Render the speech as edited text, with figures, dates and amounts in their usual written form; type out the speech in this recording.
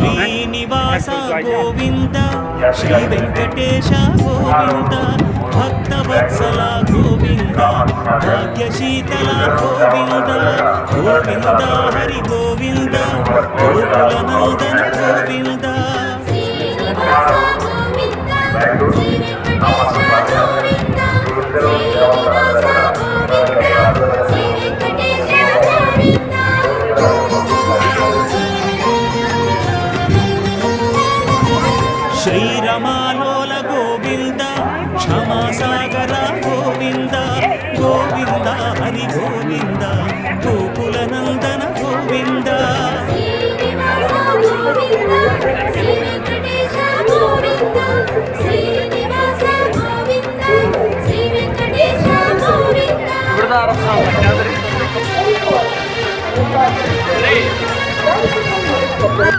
Srinivasa Govinda Shri Venkatesha Govinda Bhaktavatsala Govinda భాగ్యశీతల Govinda Govinda Hari Govinda Gokula Nandana Govinda